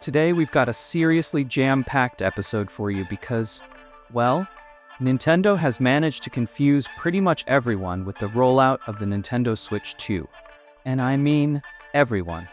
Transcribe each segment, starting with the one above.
Today we've got a seriously jam-packed episode for you because, well, Nintendo has managed to confuse pretty much everyone with the rollout of the Nintendo Switch 2. And I mean everyone.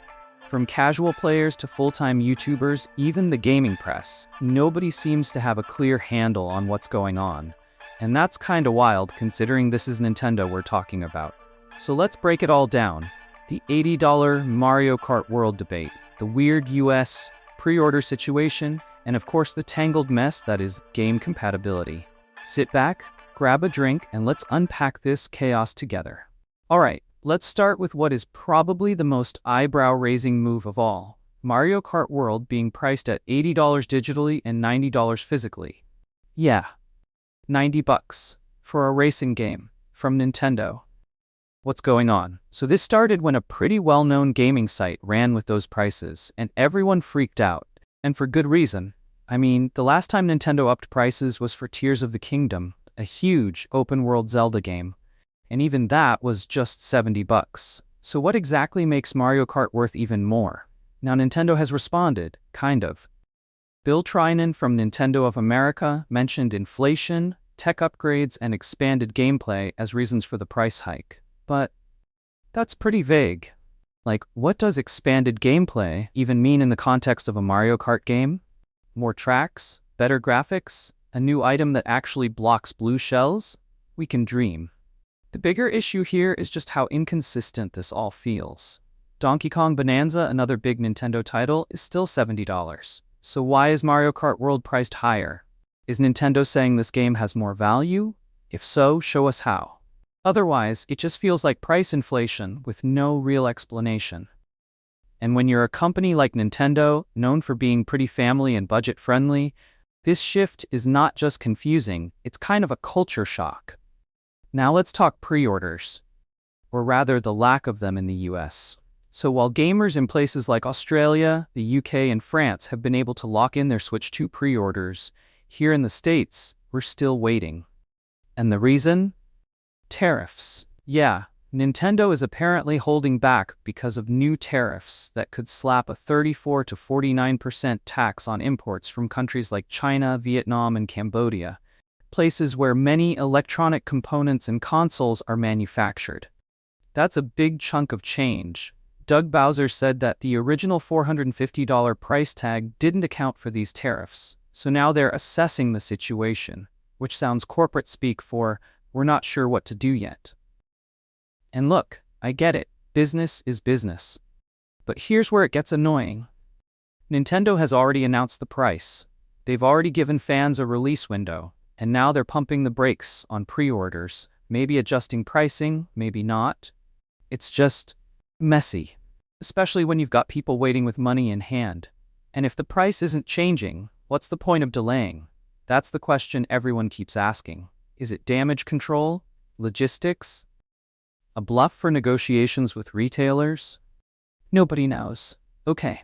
From casual players to full-time YouTubers, even the gaming press, nobody seems to have a clear handle on what's going on. And that's kinda wild considering this is Nintendo we're talking about. So let's break it all down. The $80 Mario Kart World debate, the weird US pre-order situation, and of course the tangled mess that is game compatibility. Sit back, grab a drink, and let's unpack this chaos together. Alright, let's start with what is probably the most eyebrow-raising move of all. Mario Kart World being priced at $80 digitally and $90 physically. Yeah, $90 for a racing game from Nintendo. What's going on? So this started when a pretty well-known gaming site ran with those prices, and everyone freaked out. And for good reason. I mean, the last time Nintendo upped prices was for Tears of the Kingdom, a huge open-world Zelda game. And even that was just $70. So what exactly makes Mario Kart worth even more? Now Nintendo has responded, kind of. Bill Trinan from Nintendo of America mentioned inflation, tech upgrades, and expanded gameplay as reasons for the price hike. But that's pretty vague. Like, what does expanded gameplay even mean in the context of a Mario Kart game? More tracks? Better graphics? A new item that actually blocks blue shells? We can dream. The bigger issue here is just how inconsistent this all feels. Donkey Kong Bonanza, another big Nintendo title, is still $70. So why is Mario Kart World priced higher? Is Nintendo saying this game has more value? If so, show us how. Otherwise, it just feels like price inflation with no real explanation. And when you're a company like Nintendo, known for being pretty family and budget-friendly, this shift is not just confusing, it's kind of a culture shock. Now let's talk pre-orders, or rather the lack of them in the US. So while gamers in places like Australia, the UK, and France have been able to lock in their Switch 2 pre-orders, here in the States, we're still waiting. And the reason? Tariffs. Yeah, Nintendo is apparently holding back because of new tariffs that could slap a 34 to 49% tax on imports from countries like China, Vietnam, and Cambodia, places where many electronic components and consoles are manufactured. That's a big chunk of change. Doug Bowser said that the original $450 price tag didn't account for these tariffs, so now they're assessing the situation, which sounds corporate speak for we're not sure what to do yet. And look, I get it, business is business. But here's where it gets annoying. Nintendo has already announced the price. They've already given fans a release window, and now they're pumping the brakes on pre-orders, maybe adjusting pricing, maybe not. It's just messy, especially when you've got people waiting with money in hand. And if the price isn't changing, what's the point of delaying? That's the question everyone keeps asking. Is it damage control? Logistics? A bluff for negotiations with retailers? Nobody knows. Okay.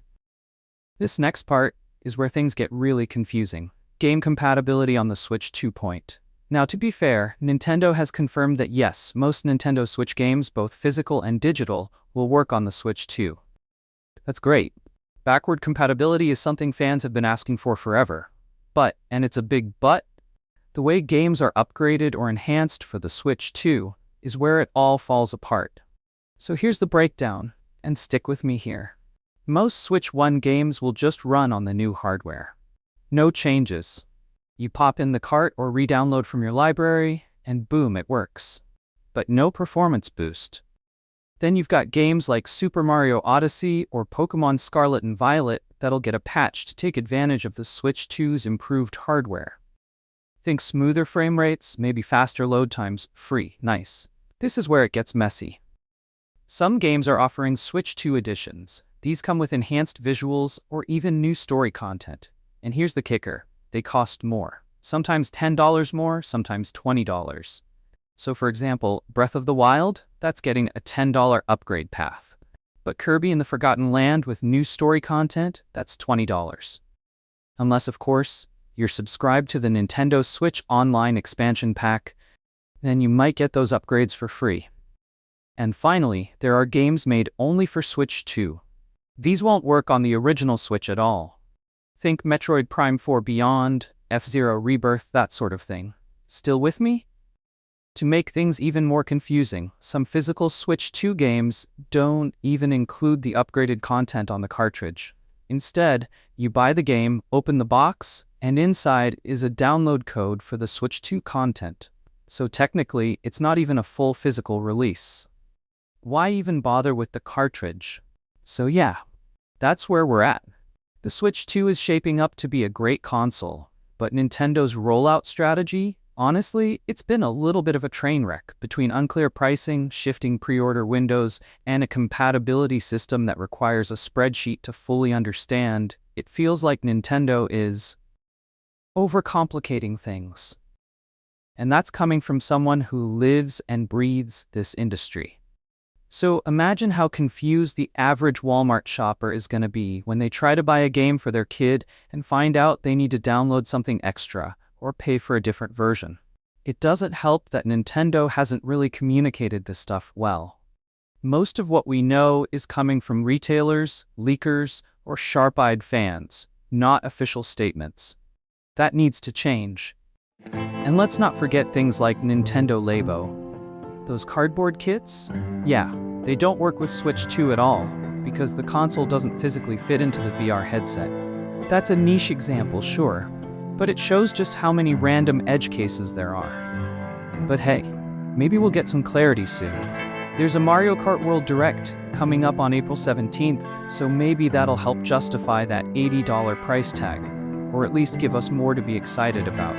This next part is where things get really confusing. Game compatibility on the Switch 2 point. Now, to be fair, Nintendo has confirmed that yes, most Nintendo Switch games, both physical and digital, will work on the Switch 2. That's great. Backward compatibility is something fans have been asking for forever. But, and it's a big but, the way games are upgraded or enhanced for the Switch 2 is where it all falls apart. So here's the breakdown, and stick with me here. Most Switch 1 games will just run on the new hardware. No changes. You pop in the cart or re-download from your library, and boom, it works. But no performance boost. Then you've got games like Super Mario Odyssey or Pokémon Scarlet and Violet that'll get a patch to take advantage of the Switch 2's improved hardware. Think smoother frame rates, maybe faster load times, free, nice. This is where it gets messy. Some games are offering Switch 2 editions. These come with enhanced visuals or even new story content. And here's the kicker, they cost more. Sometimes $10 more, sometimes $20. So for example, Breath of the Wild, that's getting a $10 upgrade path. But Kirby and the Forgotten Land with new story content, that's $20. Unless, of course, you're subscribed to the Nintendo Switch Online expansion pack, then you might get those upgrades for free. And finally, there are games made only for Switch 2. These won't work on the original Switch at all. Think Metroid Prime 4 Beyond, F-Zero Rebirth, that sort of thing. Still with me? To make things even more confusing, some physical Switch 2 games don't even include the upgraded content on the cartridge. Instead, you buy the game, open the box, and inside is a download code for the Switch 2 content. So technically, it's not even a full physical release. Why even bother with the cartridge? So yeah, that's where we're at. The Switch 2 is shaping up to be a great console, but Nintendo's rollout strategy, honestly, it's been a little bit of a train wreck between unclear pricing, shifting pre-order windows, and a compatibility system that requires a spreadsheet to fully understand. It feels like Nintendo is overcomplicating things. And that's coming from someone who lives and breathes this industry. So imagine how confused the average Walmart shopper is going to be when they try to buy a game for their kid and find out they need to download something extra or pay for a different version. It doesn't help that Nintendo hasn't really communicated this stuff well. Most of what we know is coming from retailers, leakers, or sharp-eyed fans, not official statements. That needs to change. And let's not forget things like Nintendo Labo. Those cardboard kits? Yeah, they don't work with Switch 2 at all, because the console doesn't physically fit into the VR headset. That's a niche example, sure, but it shows just how many random edge cases there are. But hey, maybe we'll get some clarity soon. There's a Mario Kart World Direct coming up on April 17th, so maybe that'll help justify that $80 price tag, or at least give us more to be excited about.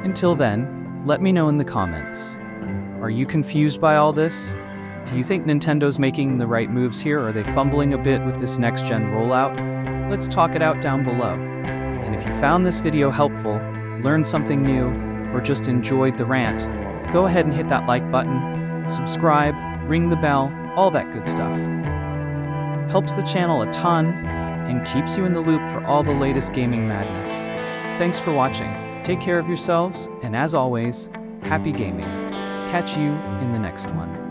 Until then, let me know in the comments. Are you confused by all this? Do you think Nintendo's making the right moves here, or are they fumbling a bit with this next-gen rollout? Let's talk it out down below. And if you found this video helpful, learned something new, or just enjoyed the rant, go ahead and hit that like button, subscribe, ring the bell, all that good stuff. Helps the channel a ton, and keeps you in the loop for all the latest gaming madness. Thanks for watching. Take care of yourselves, and as always, happy gaming. Catch you in the next one.